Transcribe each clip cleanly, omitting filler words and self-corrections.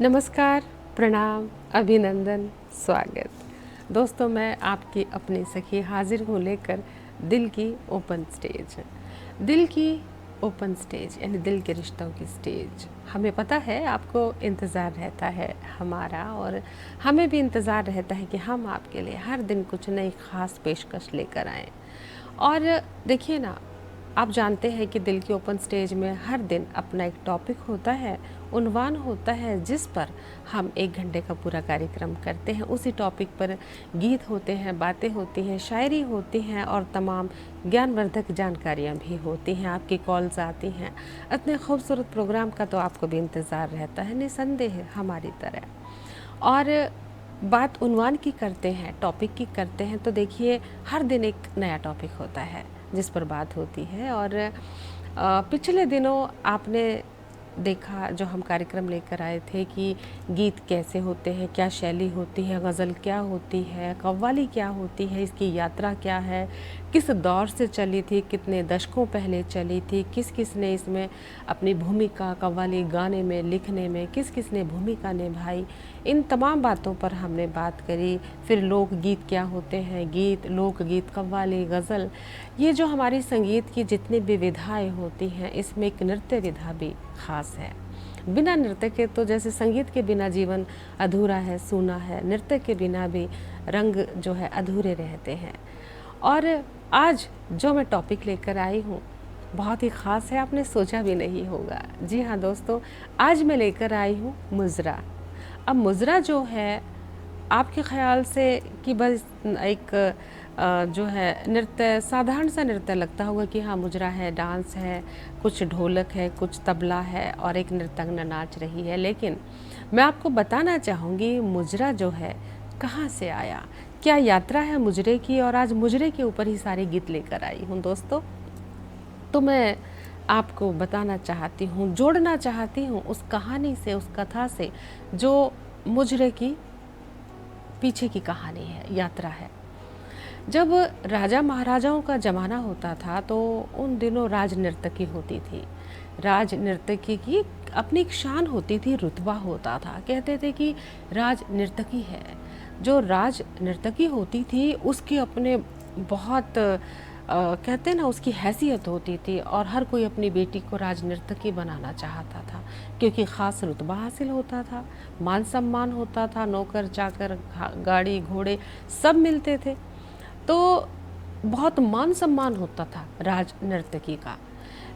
नमस्कार, प्रणाम, अभिनंदन, स्वागत। दोस्तों, मैं आपकी अपनी सखी हाजिर हूँ लेकर दिल की ओपन स्टेज। दिल की ओपन स्टेज यानी दिल के रिश्तों की स्टेज। हमें पता है आपको इंतज़ार रहता है हमारा, और हमें भी इंतज़ार रहता है कि हम आपके लिए हर दिन कुछ नई ख़ास पेशकश लेकर आएँ। और देखिए ना, आप जानते हैं कि दिल की ओपन स्टेज में हर दिन अपना एक टॉपिक होता है, उन्वान होता है, जिस पर हम 1 घंटे का पूरा कार्यक्रम करते हैं। उसी टॉपिक पर गीत होते हैं, बातें होती हैं, शायरी होती हैं और तमाम ज्ञानवर्धक जानकारियाँ भी होती हैं। आपकी कॉल्स आती हैं। इतने खूबसूरत प्रोग्राम का तो आपको भी इंतज़ार रहता है, निसंदेह हमारी तरह। और बात उन्वान की करते हैं, टॉपिक की करते हैं, तो देखिए हर दिन एक नया टॉपिक होता है जिस पर बात होती है। और पिछले दिनों आपने देखा, जो हम कार्यक्रम लेकर आए थे, कि गीत कैसे होते हैं, क्या शैली होती है, गज़ल क्या होती है, कव्वाली क्या होती है, इसकी यात्रा क्या है, किस दौर से चली थी, कितने दशकों पहले चली थी, किस किस ने इसमें अपनी भूमिका कव्वाली गाने में, लिखने में किस किस ने भूमिका निभाई। इन तमाम बातों पर हमने बात करी। फिर लोकगीत क्या होते हैं, गीत, लोकगीत, कव्वाली, गज़ल, ये जो हमारी संगीत की जितनी भी विधाएँ होती हैं, इसमें एक नृत्य विधा भी ख़ास है। बिना नृत्य के तो, जैसे संगीत के बिना जीवन अधूरा है, सूना है, नृत्य के बिना भी रंग जो है अधूरे रहते हैं। और आज जो मैं टॉपिक लेकर आई हूँ बहुत ही ख़ास है, आपने सोचा भी नहीं होगा। जी हाँ दोस्तों, आज मैं लेकर आई हूँ मुजरा। अब मुजरा जो है, आपके ख़्याल से कि बस एक जो है नृत्य, साधारण सा नृत्य लगता होगा कि हाँ मुजरा है, डांस है, कुछ ढोलक है, कुछ तबला है और एक नृत्यंगना नाच रही है। लेकिन मैं आपको बताना चाहूँगी मुजरा जो है कहाँ से आया, क्या यात्रा है मुजरे की, और आज मुजरे के ऊपर ही सारे गीत लेकर आई हूँ दोस्तों। तो मैं आपको बताना चाहती हूँ, जोड़ना चाहती हूँ उस कहानी से, उस कथा से, जो मुजरे की पीछे की कहानी है, यात्रा है। जब राजा महाराजाओं का ज़माना होता था तो उन दिनों राज नर्तकी होती थी। राज नर्तकी की अपनी एक शान होती थी, रुतबा होता था। कहते थे कि राज नर्तकी है। जो राज नर्तकी होती थी उसके अपने बहुत कहते हैं ना, उसकी हैसियत होती थी, और हर कोई अपनी बेटी को राज नर्तकी बनाना चाहता था, क्योंकि ख़ास रुतबा हासिल होता था, मान सम्मान होता था, नौकर चाकर, गाड़ी घोड़े सब मिलते थे, तो बहुत मान सम्मान होता था राज नर्तकी का।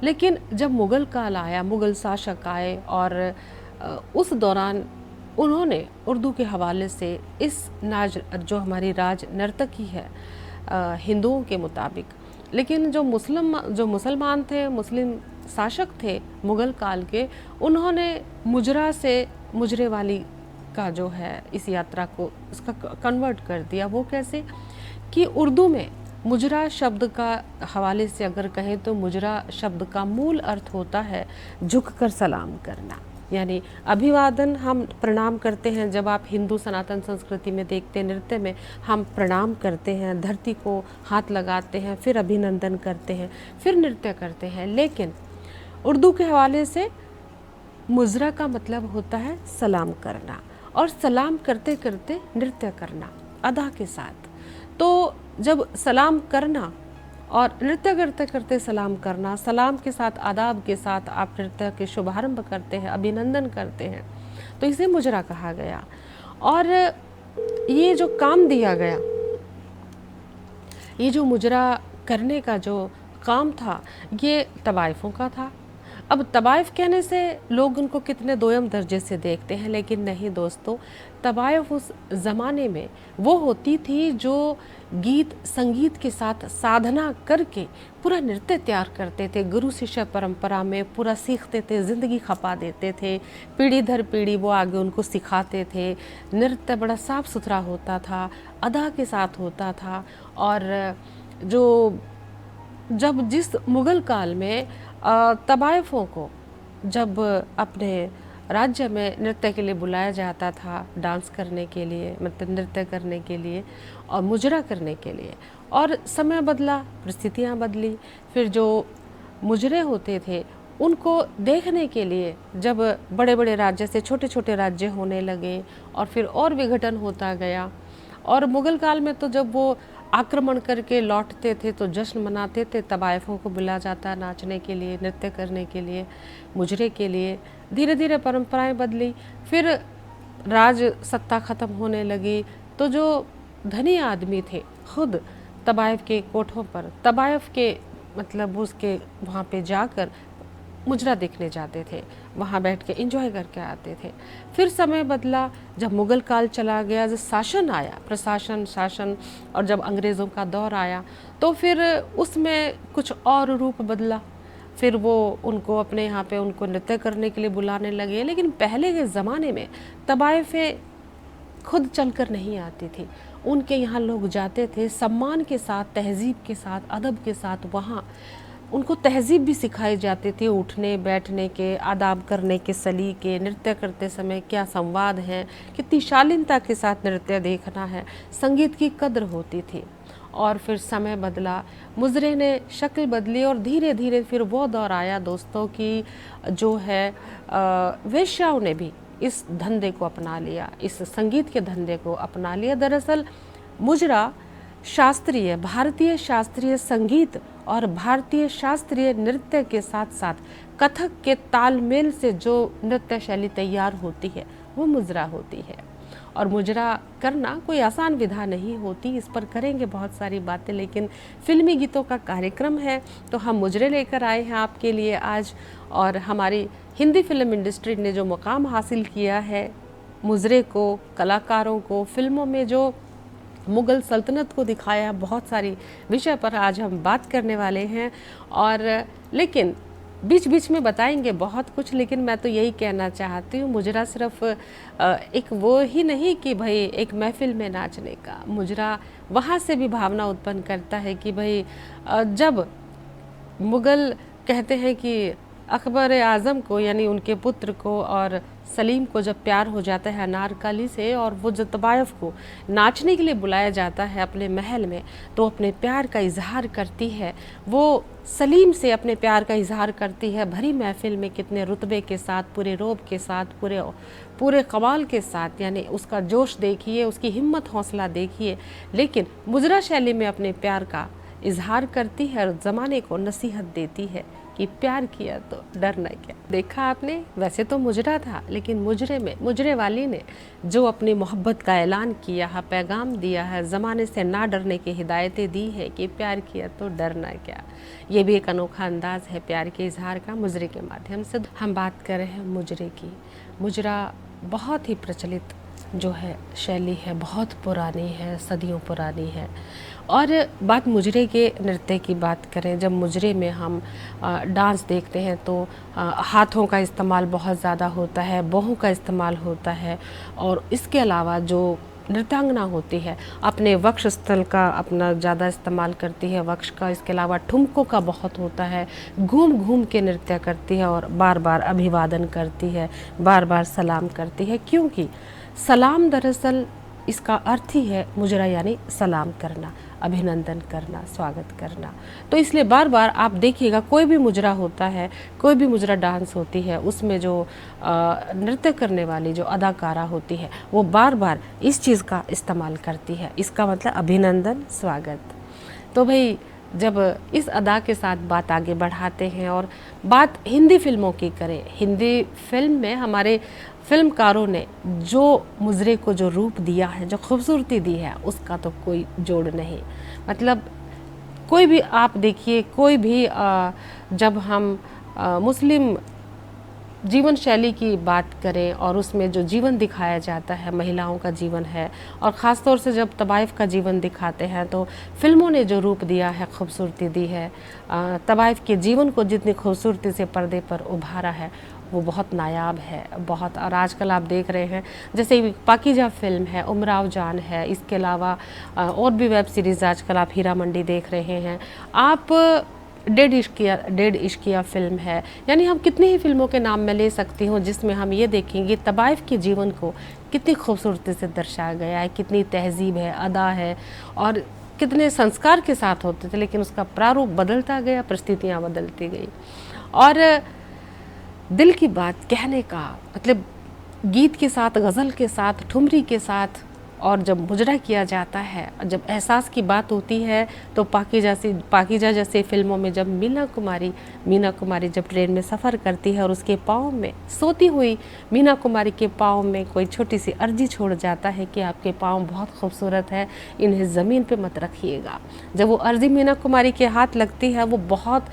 लेकिन जब मुग़ल काल आया, मुग़ल शासक आए, और उस दौरान उन्होंने उर्दू के हवाले से इस नाज जो हमारी राज नर्तकी है हिंदुओं के मुताबिक, लेकिन जो मुसलमान थे, मुस्लिम शासक थे मुग़ल काल के, उन्होंने मुजरा से मुजरे वाली का जो है इस यात्रा को इसका कन्वर्ट कर दिया। वो कैसे कि उर्दू में मुजरा शब्द का हवाले से अगर कहें तो मुजरा शब्द का मूल अर्थ होता है झुककर सलाम करना, यानी अभिवादन। हम प्रणाम करते हैं, जब आप हिंदू सनातन संस्कृति में देखते हैं, नृत्य में हम प्रणाम करते हैं, धरती को हाथ लगाते हैं, फिर अभिनंदन करते हैं, फिर नृत्य करते हैं। लेकिन उर्दू के हवाले से मुजरा का मतलब होता है सलाम करना, और सलाम करते करते नृत्य करना अदा के साथ। तो जब सलाम करना और नृत्य करते करते सलाम करना, सलाम के साथ, आदाब के साथ आप नृत्य के शुभारंभ करते हैं, अभिनंदन करते हैं, तो इसे मुजरा कहा गया। और ये जो काम दिया गया, ये जो मुजरा करने का जो काम था, ये तवाइफ़ों का था। अब तवाइफ़ कहने से लोग उनको कितने दोयम दर्जे से देखते हैं, लेकिन नहीं दोस्तों, तवाइफ़ उस ज़माने में वो होती थी जो गीत संगीत के साथ साधना करके पूरा नृत्य तैयार करते थे, गुरु शिष्य परंपरा में पूरा सीखते थे, ज़िंदगी खपा देते थे, पीढ़ी दर पीढ़ी वो आगे उनको सिखाते थे। नृत्य बड़ा साफ़ सुथरा होता था, अदा के साथ होता था। और जो जब जिस मुग़ल काल में तवाइफ़ों को जब अपने राज्य में नृत्य के लिए बुलाया जाता था, डांस करने के लिए, मतलब नृत्य करने के लिए और मुजरा करने के लिए, और समय बदला, परिस्थितियाँ बदली, फिर जो मुजरे होते थे उनको देखने के लिए जब बड़े बड़े राज्य से छोटे छोटे राज्य होने लगे और फिर और विघटन होता गया, और मुग़ल काल में तो जब वो आक्रमण करके लौटते थे तो जश्न मनाते थे, तवाइफों को बुला जाता नाचने के लिए, नृत्य करने के लिए, मुजरे के लिए। धीरे धीरे परंपराएं बदली, फिर राज सत्ता ख़त्म होने लगी, तो जो धनी आदमी थे खुद तवाइफ के कोठों पर, तवाइफ के मतलब उसके वहाँ पे जाकर मुजरा देखने जाते थे, वहाँ बैठ के एंजॉय करके आते थे। फिर समय बदला, जब मुग़ल काल चला गया, जब शासन आया, प्रशासन शासन, और जब अंग्रेज़ों का दौर आया तो फिर उसमें कुछ और रूप बदला। फिर वो उनको अपने यहाँ पे उनको नृत्य करने के लिए बुलाने लगे। लेकिन पहले के ज़माने में तवाइफें खुद चलकर नहीं आती थी, उनके यहाँ लोग जाते थे सम्मान के साथ, तहज़ीब के साथ, अदब के साथ। वहाँ उनको तहज़ीब भी सिखाई जाती थी, उठने बैठने के, आदाब करने के सलीके, नृत्य करते समय क्या संवाद है, कितनी शालीनता के साथ नृत्य देखना है, संगीत की कद्र होती थी। और फिर समय बदला, मुजरे ने शक्ल बदली, और धीरे धीरे फिर वो दौर आया दोस्तों की जो है वेश्याओं ने भी इस धंधे को अपना लिया, इस संगीत के धंधे को अपना लिया। दरअसल मुजरा शास्त्रीय, भारतीय शास्त्रीय संगीत और भारतीय शास्त्रीय नृत्य के साथ साथ कथक के तालमेल से जो नृत्य शैली तैयार होती है वो मुजरा होती है। और मुजरा करना कोई आसान विधा नहीं होती, इस पर करेंगे बहुत सारी बातें, लेकिन फिल्मी गीतों का कार्यक्रम है तो हम मुजरे लेकर आए हैं आपके लिए आज। और हमारी हिंदी फिल्म इंडस्ट्री ने जो मुकाम हासिल किया है मुजरे को, कलाकारों को, फिल्मों में जो मुग़ल सल्तनत को दिखाया, बहुत सारी विषय पर आज हम बात करने वाले हैं। और लेकिन बीच बीच में बताएंगे बहुत कुछ, लेकिन मैं तो यही कहना चाहती हूँ, मुजरा सिर्फ एक वो ही नहीं कि भाई एक महफिल में नाचने का, मुजरा वहाँ से भी भावना उत्पन्न करता है कि भाई जब मुग़ल कहते हैं कि अकबर आज़म को, यानी उनके पुत्र को और सलीम को जब प्यार हो जाता है अनारकली से, और वो जब तवाइफ को नाचने के लिए बुलाया जाता है अपने महल में, तो अपने प्यार का इजहार करती है, वो सलीम से अपने प्यार का इजहार करती है भरी महफिल में, कितने रुतबे के साथ, पूरे रोब के साथ, पूरे कमाल के साथ। यानी उसका जोश देखिए, उसकी हिम्मत हौसला देखिए। लेकिन मुजरा शैली में अपने प्यार का इजहार करती है और ज़माने को नसीहत देती है कि प्यार किया तो डरना क्या। देखा आपने, वैसे तो मुजरा था, लेकिन मुजरे में मुजरे वाली ने जो अपनी मोहब्बत का ऐलान किया है, पैगाम दिया है, ज़माने से ना डरने की हिदायतें दी है कि प्यार किया तो डरना क्या। ये भी एक अनोखा अंदाज है प्यार के इजहार का मुजरे के माध्यम से। हम बात कर रहे हैं मुजरे की। मुजरा बहुत ही प्रचलित जो है शैली है, बहुत पुरानी है, सदियों पुरानी है। और बात मुजरे के नृत्य की बात करें, जब मुजरे में हम डांस देखते हैं तो हाथों का इस्तेमाल बहुत ज़्यादा होता है, बाहों का इस्तेमाल होता है, और इसके अलावा जो नृत्यांगना होती है अपने वक्ष स्थल का अपना ज़्यादा इस्तेमाल करती है, वक्ष का। इसके अलावा ठुमकों का बहुत होता है, घूम घूम के नृत्य करती है और बार बार अभिवादन करती है, बार बार सलाम करती है, क्योंकि सलाम दरअसल इसका अर्थ ही है मुजरा, यानी सलाम करना, अभिनंदन करना, स्वागत करना। तो इसलिए बार बार आप देखिएगा कोई भी मुजरा होता है, कोई भी मुजरा डांस होती है, उसमें जो नृत्य करने वाली जो अदाकारा होती है वो बार बार इस चीज़ का इस्तेमाल करती है। इसका मतलब अभिनंदन, स्वागत। तो भाई जब इस अदा के साथ बात आगे बढ़ाते हैं और बात हिंदी फिल्मों की करें, हिंदी फिल्म में हमारे फिल्मकारों ने जो मुजरे को जो रूप दिया है, जो खूबसूरती दी है, उसका तो कोई जोड़ नहीं। मतलब कोई भी आप देखिए, कोई भी जब हम मुस्लिम जीवन शैली की बात करें और उसमें जो जीवन दिखाया जाता है, महिलाओं का जीवन है, और ख़ास तौर से जब तवाइफ का जीवन दिखाते हैं तो फिल्मों ने जो रूप दिया है, खूबसूरती दी है, तवाइफ के जीवन को जितनी खूबसूरती से पर्दे पर उभारा है वो बहुत नायाब है, बहुत। और आजकल आप देख रहे हैं जैसे पाकीजा फिल्म है, उमराव जान है, इसके अलावा और भी वेब सीरीज़ आजकल आप हीरा मंडी देख रहे हैं, आप डेढ़ इश्किया फिल्म है, यानी हम कितनी ही फिल्मों के नाम मैं ले सकती हूँ जिसमें हम ये देखेंगे तवाइफ के जीवन को कितनी खूबसूरती से दर्शाया गया है, कितनी तहजीब है, अदा है, और कितने संस्कार के साथ होते थे। लेकिन उसका प्रारूप बदलता गया, परिस्थितियाँ बदलती गई। और दिल की बात कहने का मतलब गीत के साथ, गज़ल के साथ, ठुमरी के साथ, और जब मुजरा किया जाता है, जब एहसास की बात होती है तो पाकीज़ा जैसे फिल्मों में जब मीना कुमारी जब ट्रेन में सफ़र करती है और उसके पाँव में, सोती हुई मीना कुमारी के पाँव में कोई छोटी सी अर्जी छोड़ जाता है कि आपके पाँव बहुत खूबसूरत है, इन्हें ज़मीन पे मत रखिएगा। जब वो अर्जी मीना कुमारी के हाथ लगती है वो बहुत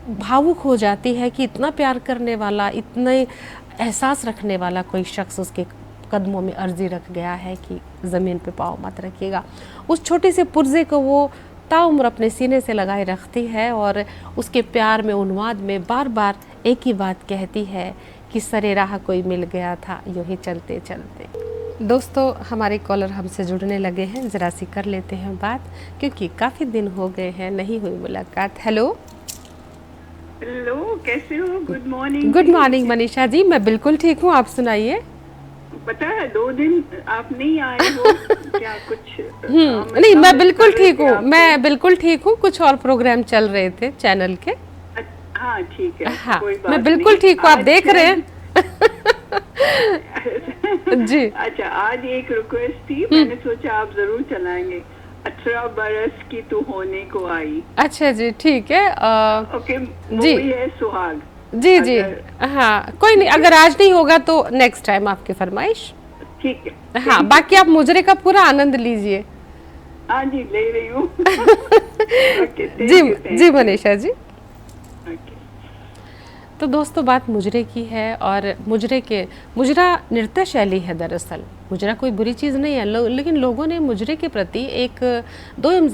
भावुक हो जाती है कि इतना प्यार करने वाला, इतने एहसास रखने वाला कोई शख्स उसके कदमों में अर्जी रख गया है कि ज़मीन पे पाँव मत रखिएगा। उस छोटे से पुर्जे को वो ताउम्र अपने सीने से लगाए रखती है और उसके प्यार में, उन्माद में बार बार एक ही बात कहती है कि सरे राह कोई मिल गया था यूँ ही चलते चलते। दोस्तों, हमारे कॉलर हमसे जुड़ने लगे हैं, ज़रा सी कर लेते हैं बात, क्योंकि काफ़ी दिन हो गए हैं, नहीं हुई मुलाकात। हेलो हेलो, कैसे हो? Good morning. Good morning Manisha ji, मैं बिल्कुल ठीक हूँ, आप सुनाइए। पता है 2 दिन आप नहीं आए हो क्या? कुछ नहीं, मैं बिल्कुल ठीक हूँ, मैं बिल्कुल ठीक हूँ, कुछ और प्रोग्राम चल रहे थे चैनल के। हाँ ठीक है, हाँ, कोई बात मैं बिल्कुल ठीक हूँ, आप देख रहे हैं। जी अच्छा, आज एक रिक्वेस्ट थी, मैंने सोचा आप जरूर चलाएंगे। 18 बरस की तू होने को आई। अच्छा जी, ठीक है। ओके, जी मूवी है सुहाग। जी जी, हाँ कोई नहीं, अगर आज नहीं होगा तो नेक्स्ट टाइम आपकी फरमाइश। ठीक है। हाँ, बाकी आप मुजरे का पूरा आनंद लीजिए। हाँ जी, ले रही हूँ। जी जी मनीषा जी। ओके। तो दोस्तों, बात मुजरे की है और मुजरा नृत्य शैली है। दरअसल मुजरा कोई बुरी चीज़ नहीं है, लेकिन लोगों ने मुजरे के प्रति एक दोयम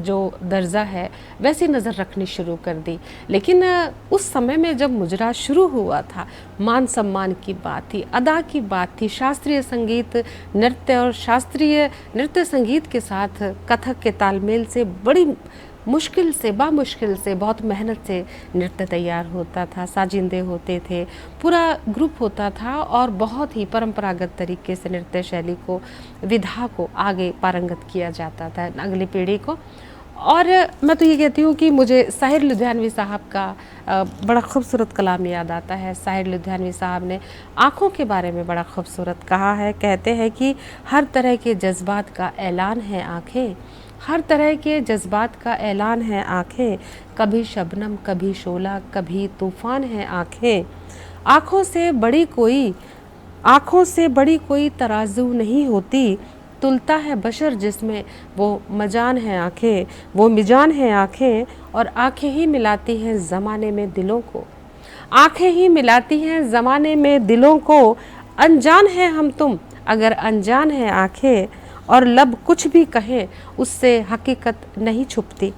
जो दर्जा है वैसी नज़र रखनी शुरू कर दी। लेकिन उस समय में जब मुजरा शुरू हुआ था, मान सम्मान की बात थी, अदा की बात थी, शास्त्रीय संगीत, नृत्य और शास्त्रीय नृत्य संगीत के साथ कथक के तालमेल से बड़ी बामुश्किल से बहुत मेहनत से नृत्य तैयार होता था, साजिंदे होते थे, पूरा ग्रुप होता था और बहुत ही परंपरागत तरीके से नृत्य शैली को, विधा को आगे पारंगत किया जाता था अगली पीढ़ी को। और मैं तो ये कहती हूँ कि मुझे साहिर लुधियानवी साहब का बड़ा खूबसूरत कलाम याद आता है। साहिर लुधियानवी साहब ने आँखों के बारे में बड़ा खूबसूरत कहा है। कहते हैं कि हर तरह के जज्बात का ऐलान है आँखें, हर तरह के जज्बात का ऐलान है आँखें, कभी शबनम कभी शोला कभी तूफ़ान है आँखें। आँखों से बड़ी कोई तराजू नहीं होती, तुलता है बशर जिसमें वो मजान है आँखें, वो मिजान है आँखें, और आँखें ही मिलाती हैं ज़माने में दिलों को, आँखें ही मिलाती हैं ज़माने में दिलों को। अनजान है हम तुम अगर अनजान है आँखें, और लब कुछ भी कहें उससे हकीकत नहीं छुपती,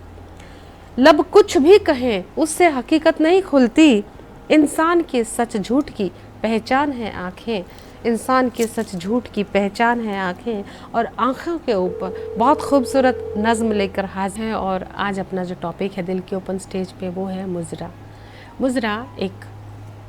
लब कुछ भी कहें उससे हकीकत नहीं खुलती। इंसान के सच झूठ की पहचान है आँखें, इंसान के सच झूठ की पहचान है आँखें। और आँखों के ऊपर बहुत खूबसूरत नज़्म लेकर हाजिर हैं। और आज अपना जो टॉपिक है दिल के ओपन स्टेज पे, वो है मुजरा। मुजरा एक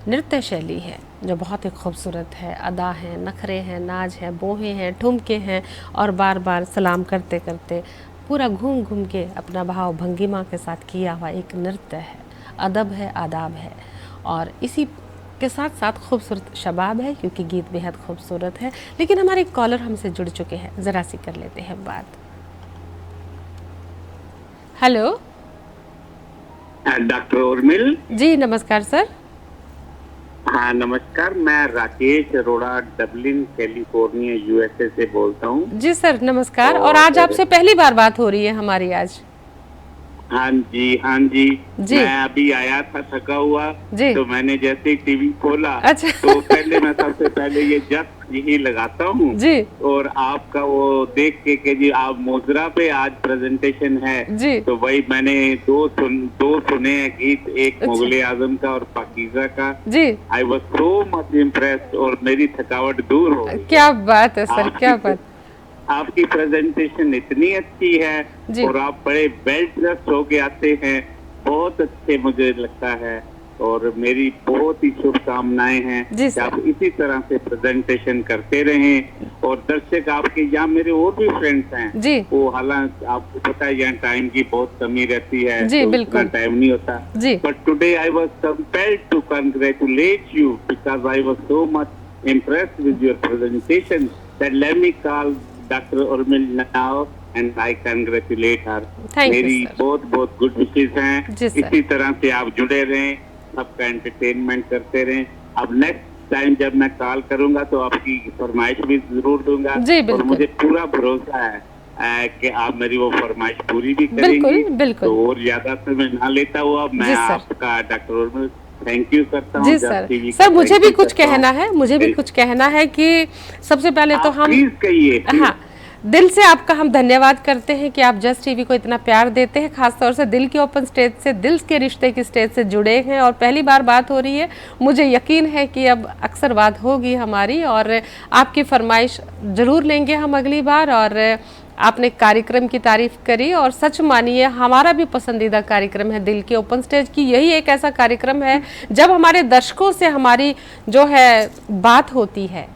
नृत्य शैली है जो बहुत ही खूबसूरत है। अदा है, नखरे हैं, नाज है, बोहे हैं, ठुमके हैं, और बार बार सलाम करते करते पूरा घूम घूम के अपना भाव भंगिमा के साथ किया हुआ एक नृत्य है। अदब है, आदाब है, और इसी के साथ साथ खूबसूरत शबाब है, क्योंकि गीत बेहद खूबसूरत है। लेकिन हमारे कॉलर हमसे जुड़ चुके हैं, ज़रा सी कर लेते हैं बात। हेलो डॉक्टर उर्मिल जी, नमस्कार सर। हाँ नमस्कार, मैं Rakesh Arora Dublin California USA से बोलता हूँ। जी सर नमस्कार। और आज आपसे पहली बार बात हो रही है हमारी आज। हाँ जी, हाँ जी, जी। मैं अभी आया था थका हुआ जी। तो मैंने जैसे ही टीवी खोला, अच्छा। तो पहले मैं सबसे पहले ये जस्ट यही लगाता हूँ जी। और आपका वो देख के जी आप मुजरा पे आज प्रेजेंटेशन है जी। तो वही मैंने दो सुने हैं गीत, एक मुगले आजम का और पाकीज़ा का। जी। I was so much impressed और मेरी थकावट दूर हो गई। क्या बात है सर, क्या बात। आपकी प्रेजेंटेशन इतनी अच्छी है और आप बड़े वेल ड्रेस्ड होके आते हैं, बहुत अच्छे मुझे लगता है। और मेरी बहुत ही शुभकामनाएं हैं जी कि आप इसी तरह से प्रेजेंटेशन करते रहें। और दर्शक आपके यहाँ मेरे और भी फ्रेंड्स हैं जी वो, हालांकि आपको पता है यहाँ टाइम की बहुत कमी रहती है, जी, तो बिल्कुल। इतना टाइम नहीं होता। जी but today I was compelled to congratulate you because I was so much impressed with your presentation that let me call doctor Urmil now and I congratulate her. Thank you, मेरी sir. बहुत बहुत good विशेष हैं। जी, sir. इसी तरह से आप जुड़े रहें, सबका एंटरटेनमेंट करते रहें। अब नेक्स्ट टाइम जब मैं कॉल करूंगा तो आपकी फरमाइश भी जरूर दूंगा। जी, बिल्कुल। और मुझे पूरा भरोसा है कि आप मेरी वो फरमाइश पूरी भी करेंगी। बिल्कुल, बिल्कुल। तो और ज्यादा समय ना लेता हुआ मैं जी, सर। आपका डॉक्टर उर्मिल थैंक यू करता हूँ। जी जब सर। TV सर का मुझे thank भी you कुछ करता हूँ। कहना है, मुझे भी कुछ कहना है कि सबसे पहले तो आप हम प्लीज कहिए। हाँ, दिल से आपका हम धन्यवाद करते हैं कि आप जस्ट टीवी को इतना प्यार देते हैं, खासतौर से दिल की ओपन स्टेज से, दिल के रिश्ते की स्टेज से जुड़े हैं और पहली बार बात हो रही है। मुझे यकीन है कि अब अक्सर बात होगी हमारी और आपकी फरमाइश जरूर लेंगे हम अगली बार। और आपने कार्यक्रम की तारीफ करी और सच मानिए हमारा भी पसंदीदा कार्यक्रम है दिल के ओपन स्टेज की। यही एक ऐसा कार्यक्रम है जब हमारे दर्शकों से हमारी जो है बात होती है।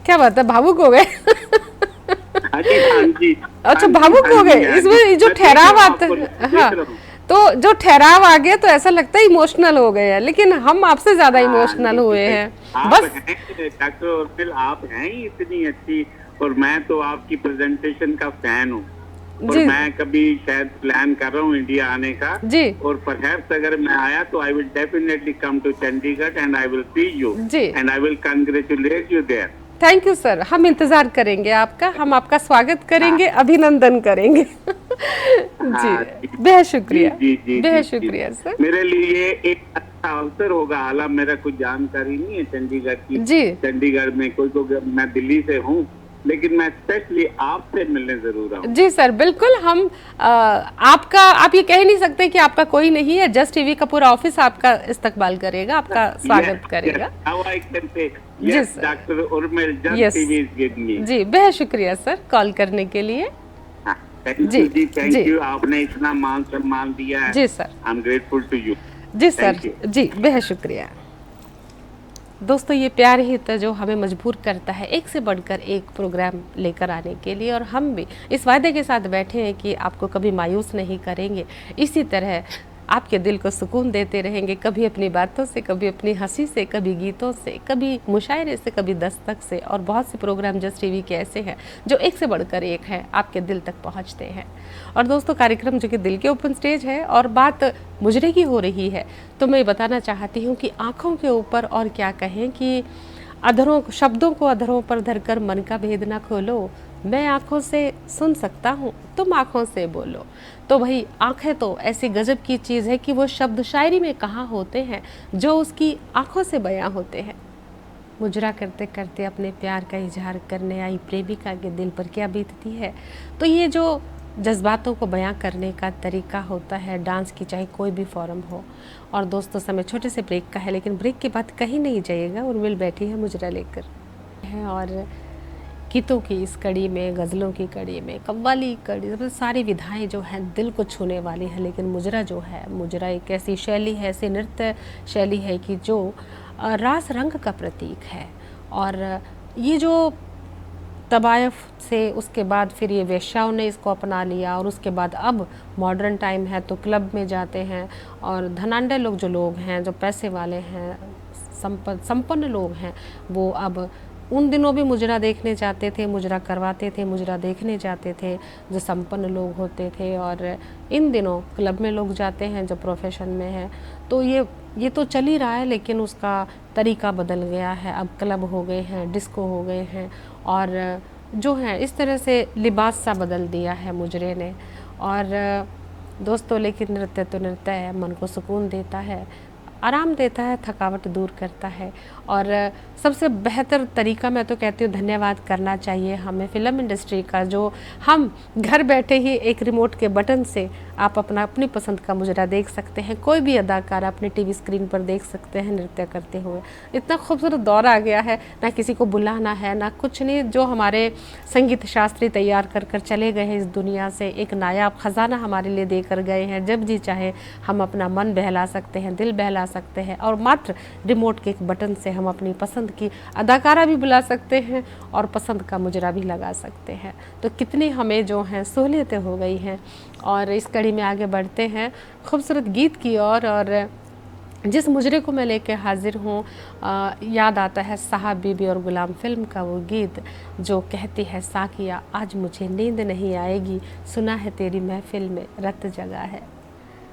क्या बात है, भावुक हो गए? हाँ जी, हाँ जी। अच्छा, हाँ जी, भावुक हाँ हो जी, गए हाँ इसमें जी। जो मैं देख ठहराव रहा हूँ आता आपको, है। देख हाँ, रहा हूँ। तो जो ठहराव आ गया तो ऐसा लगता है इमोशनल हो गए हैं, लेकिन हम आपसे ज्यादा हाँ, इमोशनल जी, हुए जी, हैं। आप बस हैं डॉक्टर उर्मिल, आप हैं ही इतनी अच्छी। और मैं तो आपकी प्रेजेंटेशन का फैन हूँ और जी। मैं कभी शायद प्लान कर रहा हूँ इंडिया आने का। जी और परहैप्स अगर मैं आया तो I will definitely come to Chandigarh and I will see you ji. And I will congratulate you there. Thank you sir, हम इंतजार करेंगे आपका, हम आपका स्वागत करेंगे, अभिनंदन करेंगे। जी बेहद शुक्रिया, बेहद शुक्रिया सर। मेरे लिए एक अच्छा अवसर होगा। हालांकि मेरा कुछ जानकारी नहीं है चंडीगढ़ की। जी चंडीगढ़ में कोई मैं दिल्ली से हूँ, लेकिन मैं स्पेशली आपसे मिलने जरूर आऊँ। जी सर, बिल्कुल। हम आप ये कह ही नहीं सकते कि आपका कोई नहीं है। जस्ट टीवी का पूरा ऑफिस आपका इस्तकबाल करेगा, आपका स्वागत करेगा। जी sir. Doctor Urmil, Yes. Just TV is with me. जी बेहद शुक्रिया सर कॉल करने के लिए। थैंक जी, यू जी, थैंक जी। यू। आपने इतना मान सम्मान दिया है। जी sir. I am grateful to you. जी सर। Thank you. जी बेहद शुक्रिया। दोस्तों ये प्यार ही तो जो हमें मजबूर करता है एक से बढ़कर एक प्रोग्राम लेकर आने के लिए, और हम भी इस वायदे के साथ बैठे हैं कि आपको कभी मायूस नहीं करेंगे। इसी तरह आपके दिल को सुकून देते रहेंगे, कभी अपनी बातों से, कभी अपनी हंसी से, कभी गीतों से, कभी मुशायरे से, कभी दस्तक से। और बहुत से प्रोग्राम जस्ट टीवी के ऐसे हैं जो एक से बढ़कर एक है, आपके दिल तक पहुंचते हैं। और दोस्तों कार्यक्रम जो कि दिल के ओपन स्टेज है और बात मुजरे की हो रही है, तो मैं बताना चाहती हूँ कि आँखों के ऊपर और क्या कहें कि अधरों शब्दों को अधरों पर धरकर मन का भेद ना खोलो, मैं आँखों से सुन सकता हूँ, तुम आँखों से बोलो। तो भाई आँखें तो ऐसी गजब की चीज़ है कि वो शब्द शायरी में कहाँ होते हैं जो उसकी आँखों से बयां होते हैं। मुजरा करते करते अपने प्यार का इजहार करने आई प्रेमिका के दिल पर क्या बीतती है। तो ये जो जज्बातों को बयां करने का तरीका होता है डांस की, चाहे कोई भी फॉर्म हो। और दोस्तों समय छोटे से ब्रेक का है, लेकिन ब्रेक के बाद कहीं नहीं जाइएगा। उर्मिल बैठी है मुजरा लेकर है, और गीतों की इस कड़ी में, गज़लों की कड़ी में, कव्वाली कड़ी, मतलब सारी विधाएं जो हैं दिल को छूने वाली है। लेकिन मुजरा जो है, मुजरा एक ऐसी शैली है, ऐसी नृत्य शैली है कि जो रास रंग का प्रतीक है। और ये जो तबायफ से उसके बाद फिर ये वेश्याओं ने इसको अपना लिया, और उसके बाद अब मॉडर्न टाइम है तो क्लब में जाते हैं, और धनाढ्य लोग जो लोग हैं, जो पैसे वाले हैं, संपन्न लोग हैं, वो अब उन दिनों भी मुजरा देखने जाते थे, मुजरा करवाते थे, मुजरा देखने जाते थे जो संपन्न लोग होते थे। और इन दिनों क्लब में लोग जाते हैं जो प्रोफेशन में है। तो ये तो चल ही रहा है, लेकिन उसका तरीका बदल गया है। अब क्लब हो गए हैं, डिस्को हो गए हैं, और जो है इस तरह से लिबास सा बदल दिया है मुजरे ने। और दोस्तों लेकिन नृत्य तो नृत्य है, मन को सुकून देता है, आराम देता है, थकावट दूर करता है। और सबसे बेहतर तरीका मैं तो कहती हूँ धन्यवाद करना चाहिए हमें फिल्म इंडस्ट्री का, जो हम घर बैठे ही एक रिमोट के बटन से आप अपनी पसंद का मुजरा देख सकते हैं। कोई भी अदाकार अपने टीवी स्क्रीन पर देख सकते हैं नृत्य करते हुए। इतना खूबसूरत दौर आ गया है, ना किसी को बुलाना है ना कुछ नहीं। जो हमारे संगीत शास्त्री तैयार कर कर चले गए हैं इस दुनिया से, एक नायाब ख़जाना हमारे लिए देकर गए हैं। जब जी चाहे हम अपना मन बहला सकते हैं, दिल बहला सकते हैं, और मात्र रिमोट के एक बटन से हम अपनी पसंद की अदाकारा भी बुला सकते हैं और पसंद का मुजरा भी लगा सकते हैं। तो कितनी हमें जो हैं सहूलियतें हो गई हैं। और इस कड़ी में आगे बढ़ते हैं खूबसूरत गीत की ओर। और जिस मुजरे को मैं लेके हाजिर हूँ, याद आता है साहब बीबी और गुलाम फिल्म का वो गीत जो कहती है, साकिया आज मुझे नींद नहीं आएगी, सुना है तेरी महफिल में रत जगा है।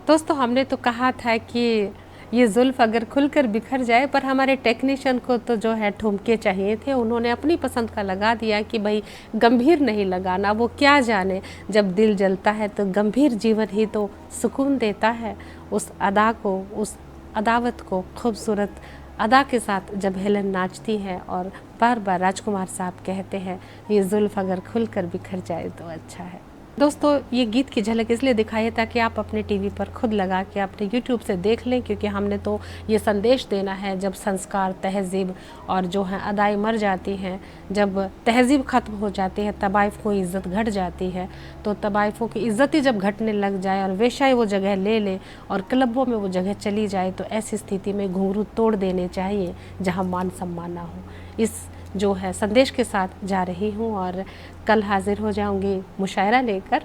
दोस्तों, हमने तो कहा था कि ये जुल्फ़ अगर खुलकर बिखर जाए, पर हमारे टेक्नीशियन को तो जो है ठुमके चाहिए थे। उन्होंने अपनी पसंद का लगा दिया कि भाई गंभीर नहीं लगाना। वो क्या जाने, जब दिल जलता है तो गंभीर जीवन ही तो सुकून देता है। उस अदा को, उस अदावत को खूबसूरत अदा के साथ जब हेलन नाचती है और बार बार राजकुमार साहब कहते हैं, ये जुल्फ़ अगर खुलकर बिखर जाए तो अच्छा है। दोस्तों, ये गीत की झलक इसलिए दिखाई है ताकि आप अपने टीवी पर खुद लगा के अपने यूट्यूब से देख लें, क्योंकि हमने तो ये संदेश देना है, जब संस्कार, तहज़ीब और जो है अदाएँ मर जाती हैं, जब तहज़ीब ख़त्म हो जाती है, तवाइफ़ों की इज़्ज़त घट जाती है। तो तवाइफ़ों की इज़्ज़त ही जब घटने लग जाए और वेश्याएँ वो जगह ले ले और क्लबों में वो जगह चली जाए, तो ऐसी स्थिति में घुंघरू तोड़ देने चाहिए जहाँ मान सम्मान ना हो। इस जो है संदेश के साथ जा रही हूँ और कल हाजिर हो जाऊँगी मुशायरा लेकर।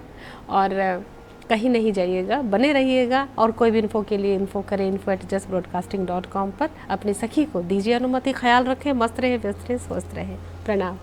और कहीं नहीं जाइएगा, बने रहिएगा। और कोई भी इन्फो के लिए इन्फो करें info@justbroadcasting.com पर। अपनी सखी को दीजिए अनुमति। ख्याल रखें, मस्त रहे, व्यस्त रहे, स्वस्थ रहे। प्रणाम।